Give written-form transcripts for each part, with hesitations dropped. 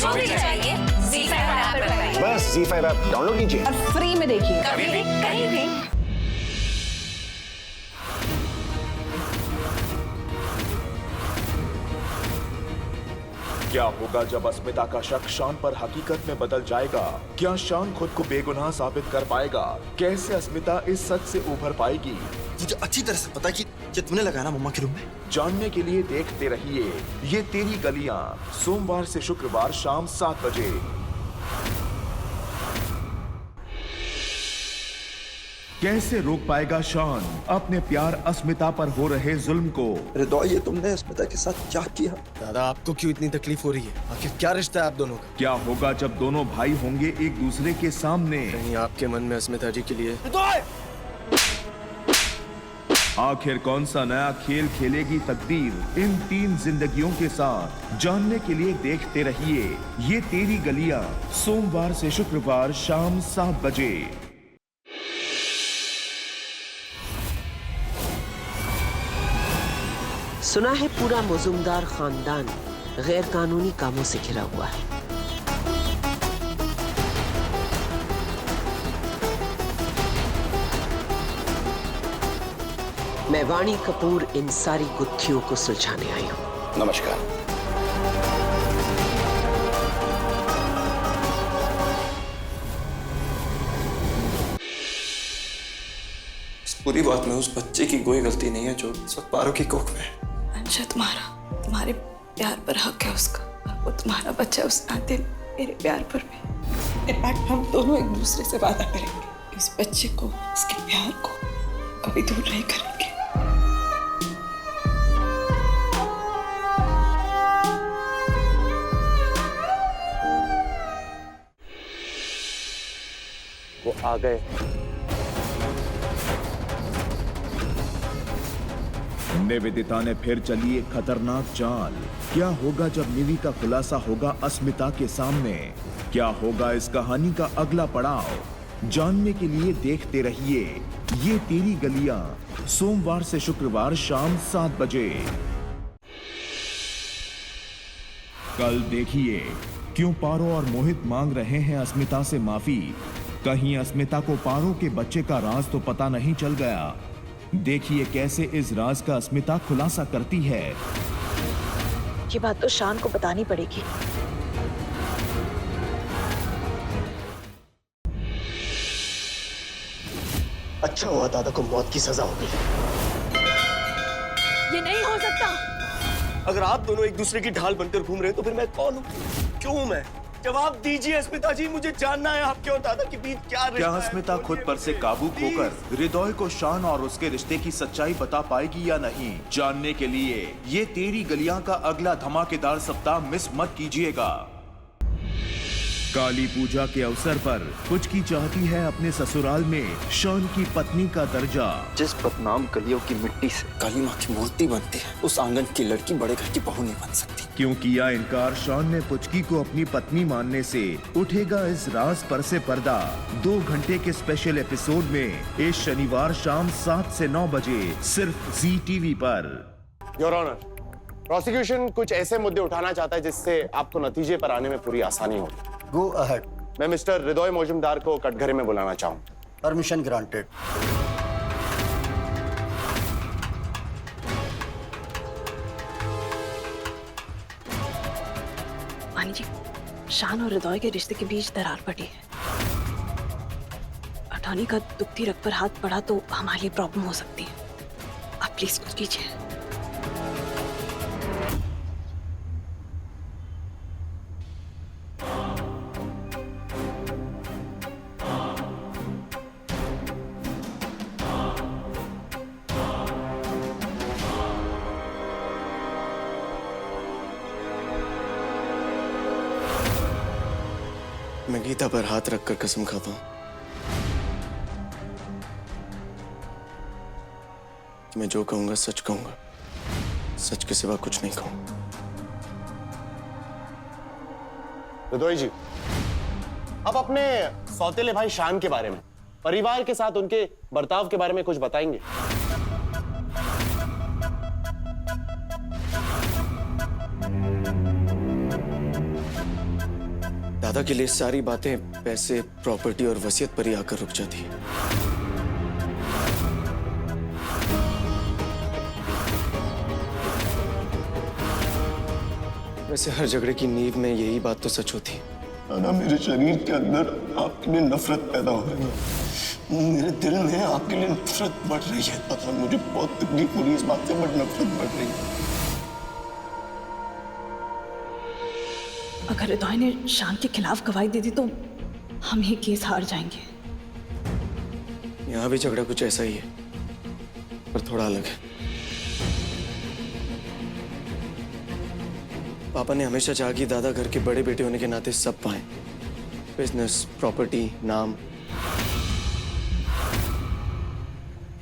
जो भी चाहिए ZEE5 ऐप पर पाइए। बस ZEE5 ऐप डाउनलोड कीजिए और फ्री में देखिए, कभी भी कहीं भी। क्या होगा जब अस्मिता का शक शान पर हकीकत में बदल जाएगा? क्या शान खुद को बेगुनाह साबित कर पाएगा? कैसे अस्मिता इस सच से उभर पाएगी? मुझे अच्छी तरह से पता है कि तुमने लगाया ना मम्मा के रूम में। जानने के लिए देखते रहिए ये तेरी गलियां, सोमवार से शुक्रवार शाम 7 बजे। कैसे रोक पाएगा शान अपने प्यार अस्मिता पर हो रहे जुल्म को? हृदय, ये तुमने अस्मिता के साथ क्या किया? दादा, आपको क्यों इतनी तकलीफ हो रही है? आखिर क्या रिश्ता है आप दोनों का? क्या होगा जब दोनों भाई होंगे एक दूसरे के सामने? कहीं आपके मन में अस्मिता जी के लिए आखिर कौन सा नया खेल खेलेगी तकदीर इन 3 जिंदगियों के साथ? जानने के लिए देखते रहिए ये तेरी गलियां, सोमवार से शुक्रवार शाम 7 बजे। सुना है पूरा मजूमदार खानदान गैर कानूनी कामों से घिरा हुआ है। मैं वाणी कपूर इन सारी गुत्थियों को सुलझाने आई हूं। नमस्कार। इस पूरी बात में उस बच्चे की कोई गलती नहीं है जो इस वक्त पारो की कोख में है। अंशा, तुम्हारे प्यार पर हक है उसका, और वो तुम्हारा बच्चा उस नाते मेरे प्यार पर भी। इनफैक्ट हम दोनों एक दूसरे से वादा करेंगे इस बच्चे को, इसके प्यार को कभी दूर नहीं करेंगे। वो आ गए। निवेदिता ने फिर चली एक खतरनाक चाल। क्या होगा जब निवि का खुलासा होगा अस्मिता के सामने? क्या होगा इस कहानी का अगला पड़ाव? जानने के लिए देखते रहिए ये तेरी गलियां, सोमवार से शुक्रवार शाम 7 बजे। कल देखिए क्यों पारो और मोहित मांग रहे हैं अस्मिता से माफी। कहीं अस्मिता को पारो के बच्चे का राज तो पता नहीं चल गया। देखिए कैसे इस राज का अस्मिता खुलासा करती है। ये बात तो शान को बतानी पड़ेगी। अच्छा हुआ दादा को मौत की सजा हो गई। ये नहीं हो सकता। अगर आप दोनों एक दूसरे की ढाल बनकर घूम रहे हैं तो फिर मैं कौन हूँ? क्यों हूँ मैं? जवाब दीजिए अस्मिता जी, मुझे जानना है आपके और दादा के बीच क्या रिश्ता है। क्या अस्मिता खुद पर से काबू खोकर हृदय को शान और उसके रिश्ते की सच्चाई बता पाएगी या नहीं? जानने के लिए ये तेरी गलियां का अगला धमाकेदार सप्ताह मिस मत कीजिएगा। काली पूजा के अवसर पर पुचकी चाहती है अपने ससुराल में शान की पत्नी का दर्जा। जिस बदनाम गलियों की मिट्टी से काली माँ की मूर्ति बनती है, उस आंगन की लड़की बड़े घर की बहू नहीं बन सकती। क्यों किया इनकार शान ने पुचकी को अपनी पत्नी मानने से? उठेगा इस राज पर से पर्दा 2 घंटे के स्पेशल एपिसोड में इस शनिवार शाम 7 से 9 बजे सिर्फ जी टीवी पर। योर ऑनर, प्रोसिक्यूशन कुछ ऐसे मुद्दे उठाना चाहता है जिससे आपको नतीजे पर आने में पूरी आसानी हो। Go ahead. मैं मिस्टर हृदय मौजूमदार को कटघरे में बुलाना चाहूँ। Permission granted. वाणी जी, शान और हृदय के रिश्ते के बीच दरार पड़ी है। अटॉर्नी का दुखती रग पर हाथ पड़ा तो हमारे लिए प्रॉब्लम हो सकती है। आप प्लीज कुछ कीजिए। मैं गीता पर हाथ रखकर कसम खाता हूं कि मैं जो कहूंगा सच कहूंगा, सच के सिवा कुछ नहीं कहूंगा। हृदय जी, अब अपने सौतेले भाई शान के बारे में, परिवार के साथ उनके बर्ताव के बारे में कुछ बताएंगे? दादा के लिए सारी बातें पैसे, प्रॉपर्टी और वसीयत पर ही आकर रुक जाती है। वैसे हर झगड़े की नींव में यही बात तो सच होती है। दादा, मेरे शरीर के अंदर आपके लिए नफरत पैदा हो रही है। मेरे दिल में आपके लिए नफरत बढ़ रही है। दादा, मुझे बहुत तकलीफ हो रही है इस बात से, बट नफरत बढ़ रही है। अगर रिदोई ने शान के खिलाफ गवाही दे दी तो हम ये केस हार जाएंगे। यहाँ भी झगड़ा कुछ ऐसा ही है, पर थोड़ा अलग है। पापा ने हमेशा चाहा कि दादा घर के बड़े बेटे होने के नाते सब पाएं, बिजनेस, प्रॉपर्टी, नाम।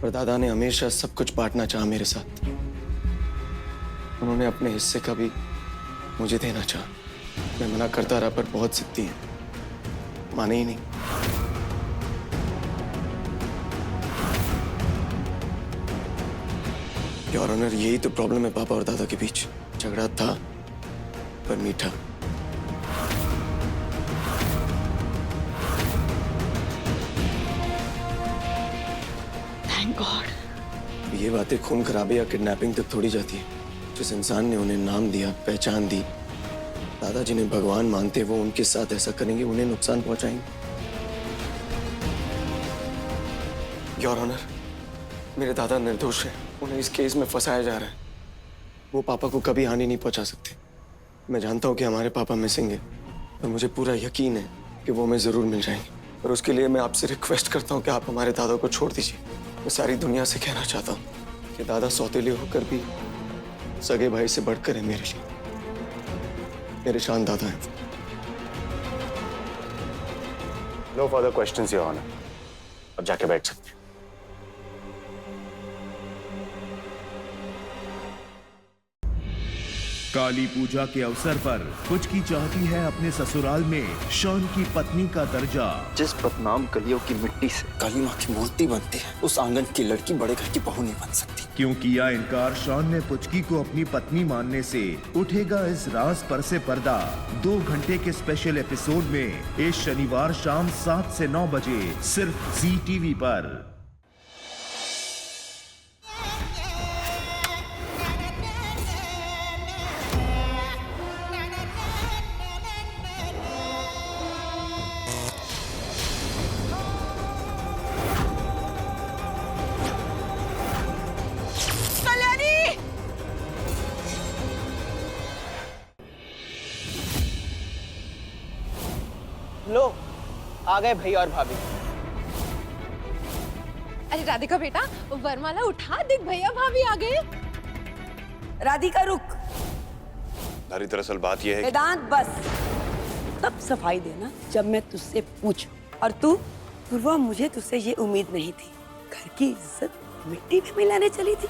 पर दादा ने हमेशा सब कुछ बांटना चाहा मेरे साथ। उन्होंने अपने हिस्से का भी मुझे देना चाहा। मैं मना करता रहा, पर बहुत जिद्दी है, माने ही नहीं। योर ऑनर, यही तो प्रॉब्लम है पापा और दादा के बीच। झगड़ा था पर मीठा। Thank God. ये बातें खून खराबे या किडनैपिंग तक थोड़ी जाती है। जिस इंसान ने उन्हें नाम दिया, पहचान दी, दादा जिन्हें भगवान मानते, वो उनके साथ ऐसा करेंगे, उन्हें नुकसान पहुंचाएंगे। योर ऑनर, मेरे दादा निर्दोष हैं। उन्हें इस केस में फंसाया जा रहा है। वो पापा को कभी हानि नहीं पहुंचा सकते। मैं जानता हूं कि हमारे पापा मिसिंग है, और मुझे पूरा यकीन है कि वो हमें जरूर मिल जाएंगे। और उसके लिए मैं आपसे रिक्वेस्ट करता हूं कि आप हमारे दादा को छोड़ दीजिए। मैं सारी दुनिया से कहना चाहता हूं कि दादा सौतेले होकर भी सगे भाई से बढ़कर है मेरे लिए। मेरे शान दादा हैं। No further questions your honour. अब जाके बैठ सकते हैं। काली पूजा के अवसर पर पुचकी चाहती है अपने ससुराल में शॉन की पत्नी का दर्जा। जिस बदनाम कलियों की मिट्टी से काली माँ की मूर्ति बनती है, उस आंगन की लड़की बड़े घर की बहू नहीं बन सकती। क्यों किया इनकार शॉन ने पुचकी को अपनी पत्नी मानने से? उठेगा इस राज पर से पर्दा 2 घंटे के स्पेशल एपिसोड में इस शनिवार शाम 7 से 9 बजे सिर्फ जी टीवी पर। लो, आ गए भैया और भाभी। अरे राधिका बेटा, वरमाला उठा, देख भैया भाभी आ गए। राधिका रुक। दरअसल बात यह है वेदांत बस तब सफाई देना जब मैं तुझसे पूछूं। और तू पूर्वा, मुझे तुझसे ये उम्मीद नहीं थी। घर की इज्जत मिट्टी में मिलाने चली थी।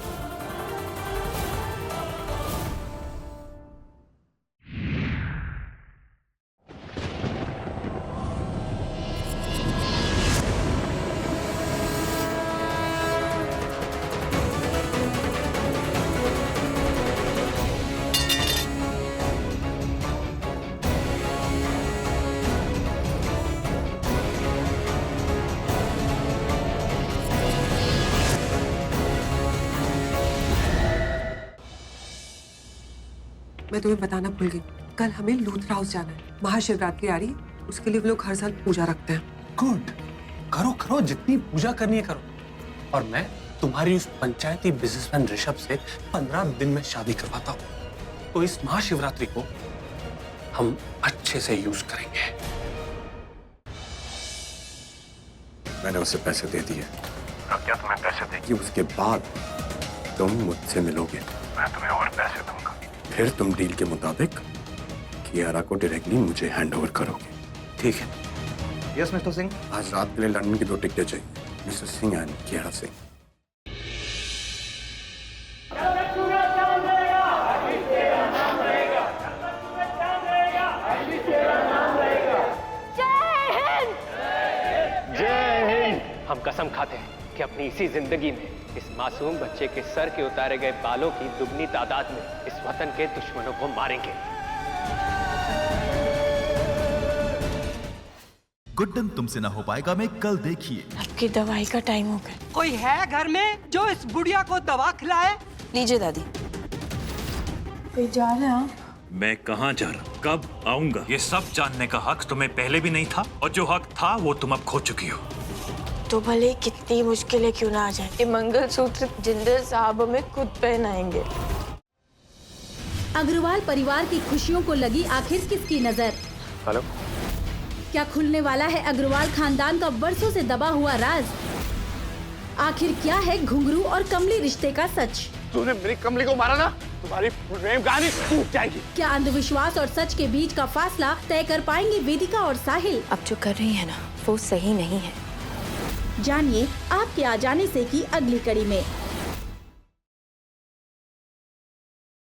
मैं तुम्हें बताना भूल गई, कल हमें लूथरा हाउस जाना है। महाशिवरात्रि आ रही है, उसके लिए वो लोग हर साल पूजा रखते हैं। गुड, करो करो, जितनी पूजा करनी है करो। और मैं तुम्हारी उस पंचायती बिजनेसमैन ऋषभ से 15 दिन में शादी करवाता हूँ। तो इस महाशिवरात्रि को हम अच्छे से यूज करेंगे। मैंने उसे पैसे दे दिए। क्या तुम्हें पैसे देगी? उसके बाद तुम मुझसे मिलोगे, मैं तुम्हें और पैसे दूंगा। फिर तुम डील के मुताबिक कियारा को डायरेक्टली मुझे हैंड ओवर करोगे। ठीक है। Yes mister Singh. आज रात के लिए लंदन की 2 टिकटें चाहिए, मिस्टर सिंह एंड कियारा सिंह। हम कसम खाते हैं कि अपनी इसी जिंदगी में इस मासूम बच्चे के सर के उतारे गए बालों की दुगनी तादाद में इस वतन के दुश्मनों को मारेंगे। गुड्डन तुमसे ना हो पाएगा में कल देखिए। आपकी दवाई का टाइम हो गया। कोई है घर में जो इस बुढ़िया को दवा खिलाए? लीजिए दादी। कहीं जा रहे हैं आप? मैं कहाँ जा रहा हूँ, कब आऊंगा, ये सब जानने का हक तुम्हें पहले भी नहीं था, और जो हक था वो तुम अब खो चुकी हो। तो भले कितनी मुश्किलें क्यों ना आ जाए, ये मंगलसूत्र जिंदल साहब हमें खुद पहनाएंगे। अग्रवाल परिवार की खुशियों को लगी आखिर किसकी नजर? हेलो, क्या खुलने वाला है अग्रवाल खानदान का बरसों से दबा हुआ राज? आखिर क्या है घुंघरू और कमली रिश्ते का सच? तूने मेरी कमली को मारा ना, तुम्हारी प्रेम कहानी टूट जाएगी। क्या अंधविश्वास और सच के बीच का फासला तय कर पाएंगे वेदिका और साहिल? अब जो कर रही है ना वो सही नहीं है। जानिए आपके आ जाने से की अगली कड़ी में।